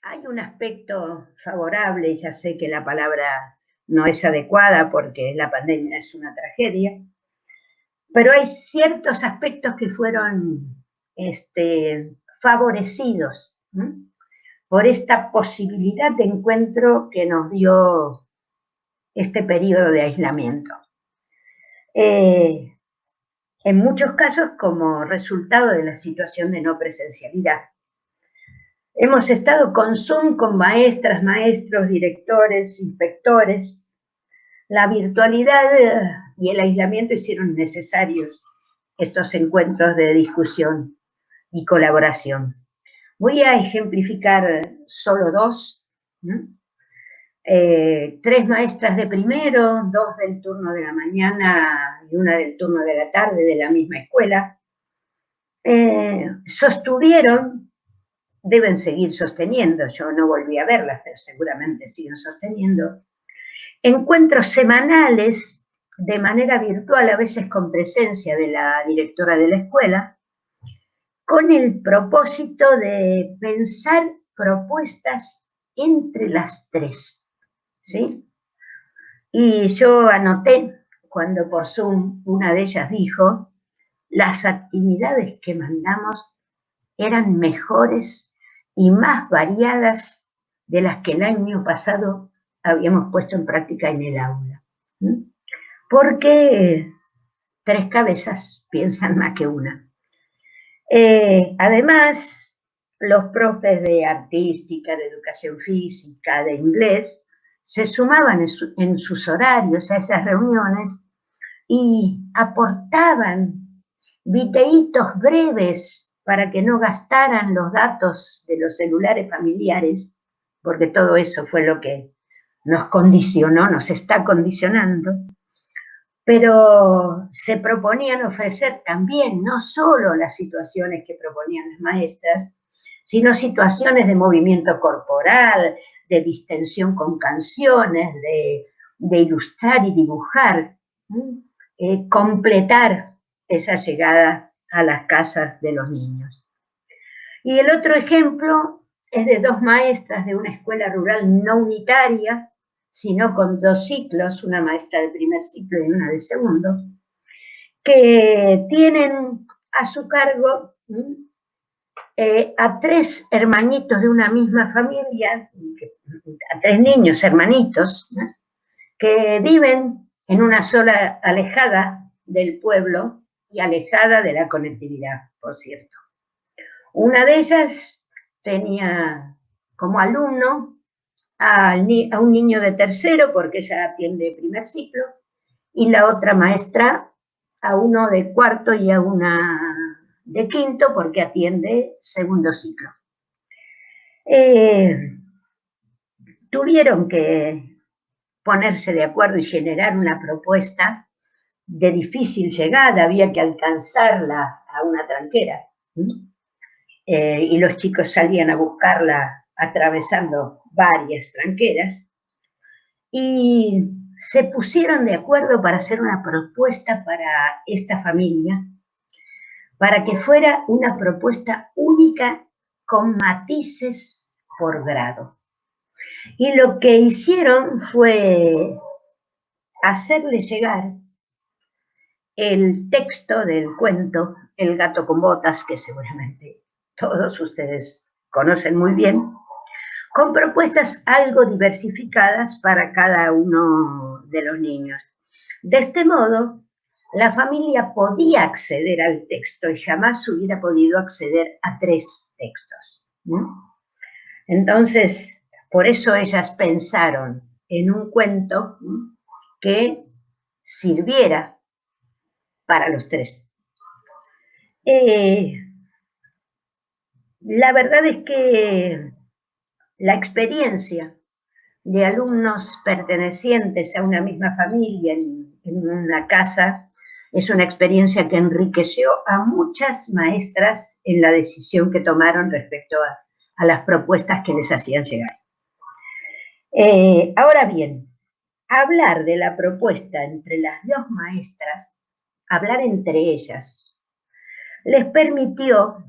Hay un aspecto favorable, ya sé que la palabra no es adecuada porque la pandemia es una tragedia, pero hay ciertos aspectos que fueron favorecidos, ¿no?, por esta posibilidad de encuentro que nos dio este periodo de aislamiento. En muchos casos como resultado de la situación de no presencialidad. Hemos estado con Zoom, con maestras, maestros, directores, inspectores. La virtualidad y el aislamiento hicieron necesarios estos encuentros de discusión y colaboración. Voy a ejemplificar solo dos, ¿no? 3 maestras de primero, 2 del turno de la mañana y una del turno de la tarde de la misma escuela, sostuvieron, deben seguir sosteniendo, yo no volví a verlas, pero seguramente siguen sosteniendo, encuentros semanales de manera virtual, a veces con presencia de la directora de la escuela, con el propósito de pensar propuestas entre las 3, ¿sí? Y yo anoté, cuando por Zoom una de ellas dijo, las actividades que mandamos eran mejores y más variadas de las que el año pasado habíamos puesto en práctica en el aula. Porque 3 cabezas piensan más que una. Además, los profes de artística, de educación física, de inglés, se sumaban en sus horarios a esas reuniones y aportaban videitos breves para que no gastaran los datos de los celulares familiares, porque todo eso fue lo que nos condicionó, nos está condicionando, pero se proponían ofrecer también no solo las situaciones que proponían las maestras, sino situaciones de movimiento corporal, de distensión con canciones, de ilustrar y dibujar, completar esa llegada a las casas de los niños. Y el otro ejemplo es de 2 maestras de una escuela rural no unitaria, sino con 2 ciclos, una maestra de primer ciclo y una de segundo, que tienen a su cargo a 3 hermanitos de una misma familia, a 3 niños hermanitos, ¿no?, que viven en una zona alejada del pueblo y alejada de la conectividad, por cierto. Una de ellas tenía como alumno a un niño de tercero, porque ella atiende primer ciclo, y la otra maestra a uno de cuarto y a una de quinto, porque atiende segundo ciclo. Tuvieron que ponerse de acuerdo y generar una propuesta de difícil llegada, había que alcanzarla a una tranquera, y los chicos salían a buscarla atravesando varias tranqueras, y se pusieron de acuerdo para hacer una propuesta para esta familia, para que fuera una propuesta única con matices por grado. Y lo que hicieron fue hacerle llegar el texto del cuento El gato con botas, que seguramente todos ustedes conocen muy bien, con propuestas algo diversificadas para cada uno de los niños. De este modo, la familia podía acceder al texto y jamás hubiera podido acceder a 3 textos, ¿no? Entonces, por eso ellas pensaron en un cuento, ¿no?, que sirviera para los 3. La verdad es que la experiencia de alumnos pertenecientes a una misma familia en una casa es una experiencia que enriqueció a muchas maestras en la decisión que tomaron respecto a las propuestas que les hacían llegar. Ahora bien, hablar de la propuesta entre las 2 maestras, hablar entre ellas, les permitió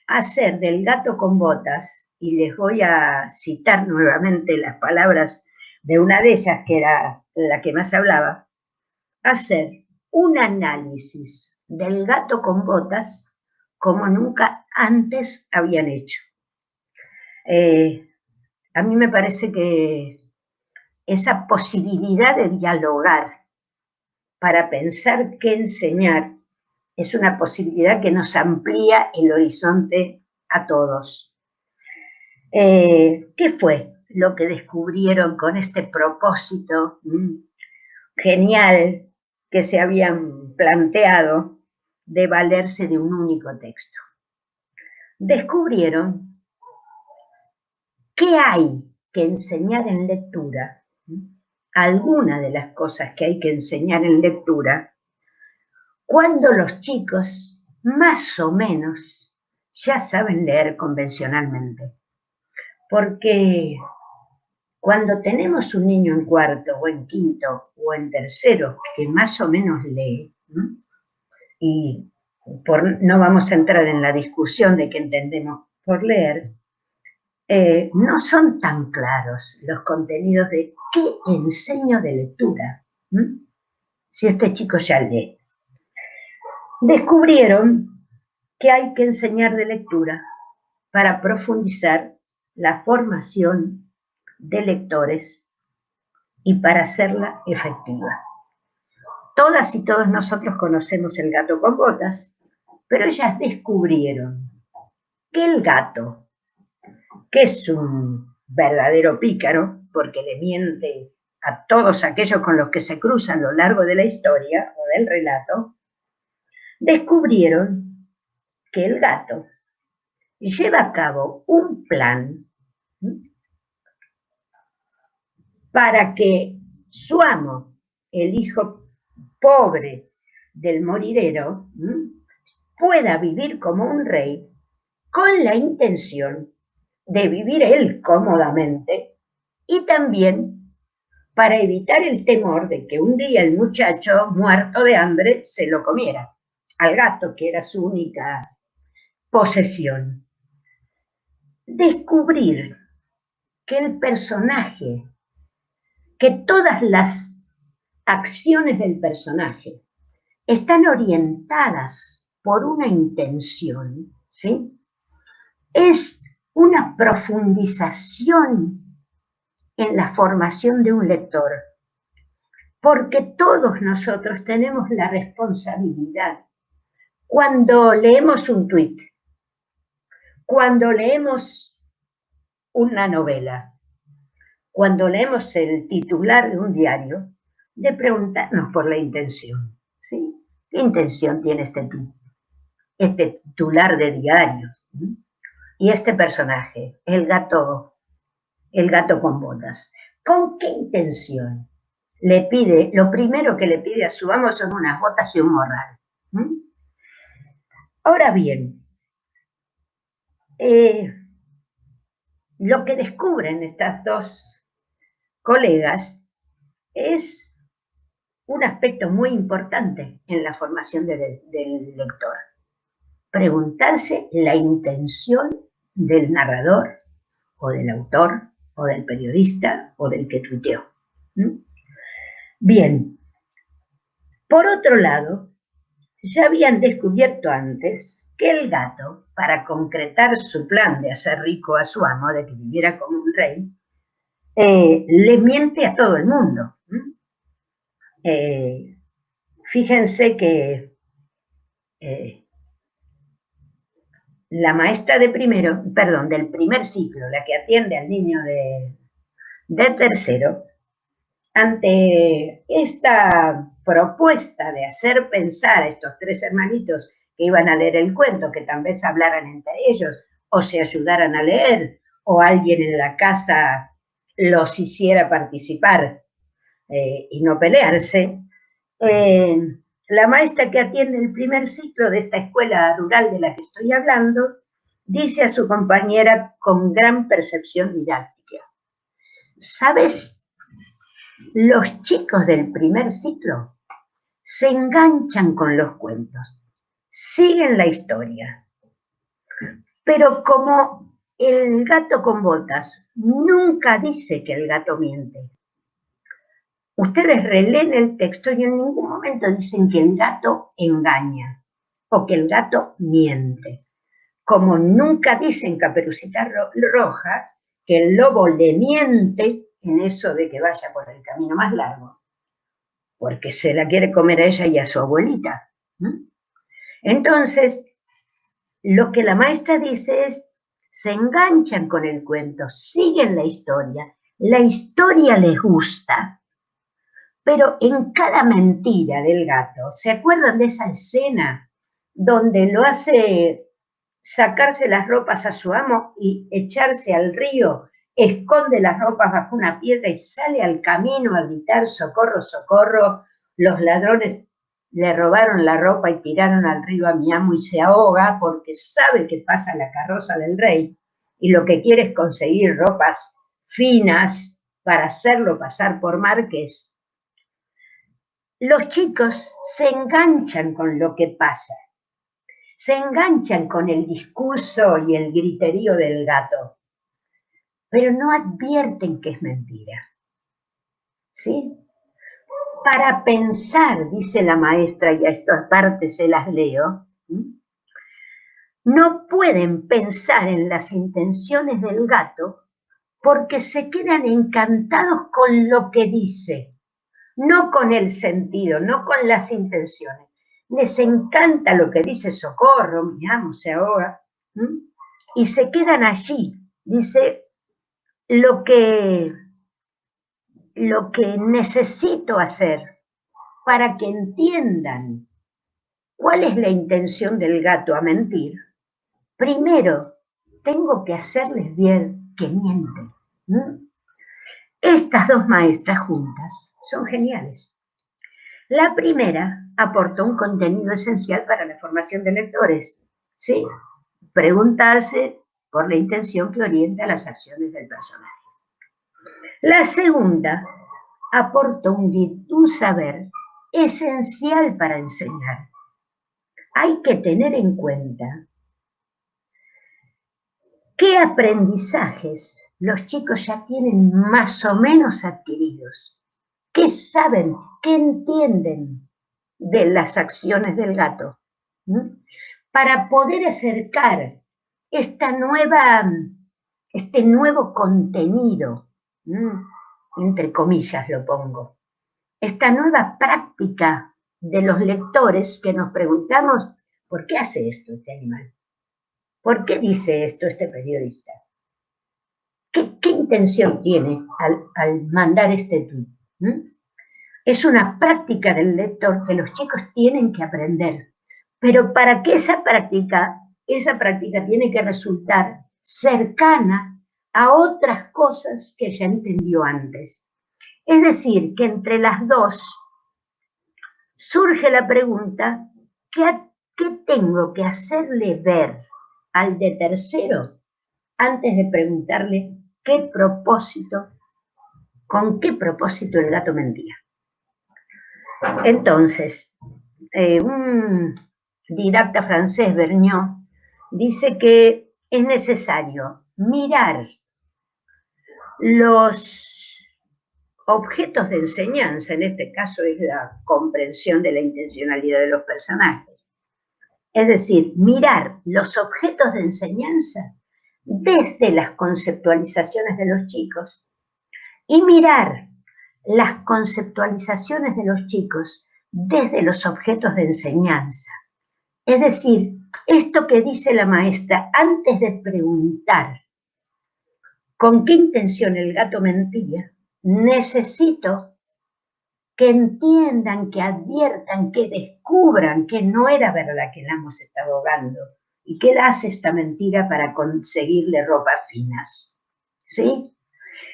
hacer del gato con botas y les voy a citar nuevamente las palabras de una de ellas, que era la que más hablaba, hacer un análisis del gato con botas como nunca antes habían hecho. A mí me parece que esa posibilidad de dialogar para pensar qué enseñar es una posibilidad que nos amplía el horizonte a todos. ¿Qué fue lo que descubrieron con este propósito genial que se habían planteado de valerse de un único texto? Descubrieron qué hay que enseñar en lectura, alguna de las cosas que hay que enseñar en lectura, cuando los chicos más o menos ya saben leer convencionalmente. Porque cuando tenemos un niño en cuarto o en quinto o en tercero que más o menos lee, y no vamos a entrar en la discusión de qué entendemos por leer, no son tan claros los contenidos de qué enseño de lectura, si este chico ya lee. Descubrieron que hay que enseñar de lectura para profundizar la formación de lectores y para hacerla efectiva. Todas y todos nosotros conocemos el gato con botas, pero ellas descubrieron que el gato, que es un verdadero pícaro, porque le miente a todos aquellos con los que se cruzan a lo largo de la historia o del relato, descubrieron que el gato lleva a cabo un plan para que su amo, el hijo pobre del moridero, pueda vivir como un rey con la intención de vivir él cómodamente y también para evitar el temor de que un día el muchacho, muerto de hambre, se lo comiera al gato, que era su única posesión. Descubrir que el personaje, que todas las acciones del personaje están orientadas por una intención, ¿sí? Es una profundización en la formación de un lector, porque todos nosotros tenemos la responsabilidad, cuando leemos un tuit, cuando leemos una novela, cuando leemos el titular de un diario, de preguntarnos por la intención, ¿sí? ¿Qué intención tiene este titular de diario? Y este personaje, el gato con botas, ¿con qué intención le pide? Lo primero que le pide a su amo son unas botas y un morral. Ahora bien, lo que descubren estas dos colegas es un aspecto muy importante en la formación del lector. Preguntarse la intención del narrador o del autor o del periodista o del que tuiteó. Bien, por otro lado, ya habían descubierto antes que el gato, para concretar su plan de hacer rico a su amo, de que viviera como un rey, le miente a todo el mundo. Fíjense que la maestra del primer ciclo, la que atiende al niño de tercero, ante esta propuesta de hacer pensar a estos tres hermanitos que iban a leer el cuento, que tal vez hablaran entre ellos o se ayudaran a leer, o alguien en la casa los hiciera participar y no pelearse, la maestra que atiende el primer ciclo de esta escuela rural de la que estoy hablando, dice a su compañera con gran percepción didáctica: ¿sabes? Los chicos del primer ciclo se enganchan con los cuentos, siguen la historia, pero como El gato con botas nunca dice que el gato miente. Ustedes releen el texto y en ningún momento dicen que el gato engaña o que el gato miente. Como nunca dicen Caperucita Roja que el lobo le miente en eso de que vaya por el camino más largo, porque se la quiere comer a ella y a su abuelita. Entonces, lo que la maestra dice es, se enganchan con el cuento, siguen la historia les gusta, pero en cada mentira del gato, ¿se acuerdan de esa escena donde lo hace sacarse las ropas a su amo y echarse al río, esconde las ropas bajo una piedra y sale al camino a gritar socorro, socorro, los ladrones le robaron la ropa y tiraron al río a mi amo y se ahoga porque sabe que pasa la carroza del rey y lo que quiere es conseguir ropas finas para hacerlo pasar por marqués? Los chicos se enganchan con lo que pasa, se enganchan con el discurso y el griterío del gato, pero no advierten que es mentira. ¿Sí? Para pensar, dice la maestra, y a estas partes se las leo, no pueden pensar en las intenciones del gato porque se quedan encantados con lo que dice, no con el sentido, no con las intenciones. Les encanta lo que dice socorro, mi amo se ahoga, y se quedan allí. Dice, lo que necesito hacer para que entiendan cuál es la intención del gato a mentir, primero tengo que hacerles ver que mienten. Estas dos maestras juntas son geniales. La primera aportó un contenido esencial para la formación de lectores, ¿sí? Preguntarse por la intención que orienta las acciones del personaje. La segunda aportó un saber esencial para enseñar. Hay que tener en cuenta qué aprendizajes los chicos ya tienen más o menos adquiridos, qué saben, qué entienden de las acciones del gato, para poder acercar este nuevo contenido, entre comillas lo pongo, esta nueva práctica de los lectores que nos preguntamos, ¿por qué hace esto este animal? ¿Por qué dice esto este periodista? ¿Qué intención tiene al mandar este tuit? Es una práctica del lector que los chicos tienen que aprender, pero para que esa práctica tiene que resultar cercana a otras cosas que ya entendió antes. Es decir, que entre las dos surge la pregunta, ¿qué tengo que hacerle ver al de tercero antes de preguntarle con qué propósito el gato mentía? Entonces, un didacta francés, Vergniaud, dice que es necesario mirar los objetos de enseñanza, en este caso es la comprensión de la intencionalidad de los personajes, es decir, mirar los objetos de enseñanza desde las conceptualizaciones de los chicos y mirar las conceptualizaciones de los chicos desde los objetos de enseñanza. Es decir, esto que dice la maestra, antes de preguntar con qué intención el gato mentía, necesito que entiendan, que adviertan, que descubran que no era verdad que el amo se estaba ahogando y que él hace esta mentira para conseguirle ropas finas. ¿Sí?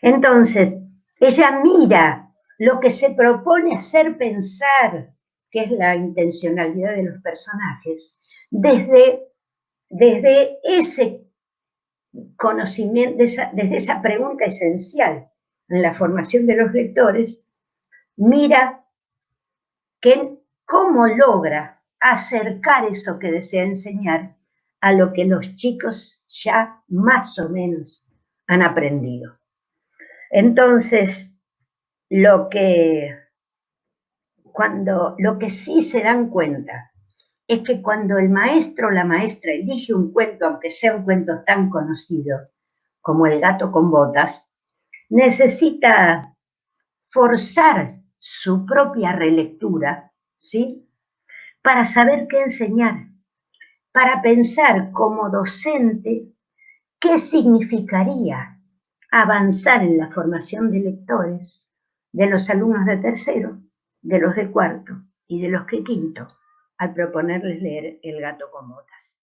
Entonces, ella mira lo que se propone hacer pensar, que es la intencionalidad de los personajes, desde ese conocimiento, desde esa pregunta esencial en la formación de los lectores, mira cómo logra acercar eso que desea enseñar a lo que los chicos ya más o menos han aprendido. Entonces, lo que sí se dan cuenta es que cuando el maestro o la maestra elige un cuento, aunque sea un cuento tan conocido como El gato con botas, necesita forzar su propia relectura, ¿sí? Para saber qué enseñar, para pensar como docente qué significaría avanzar en la formación de lectores de los alumnos de tercero, de los de cuarto y de los de quinto, al proponerles leer El gato con botas.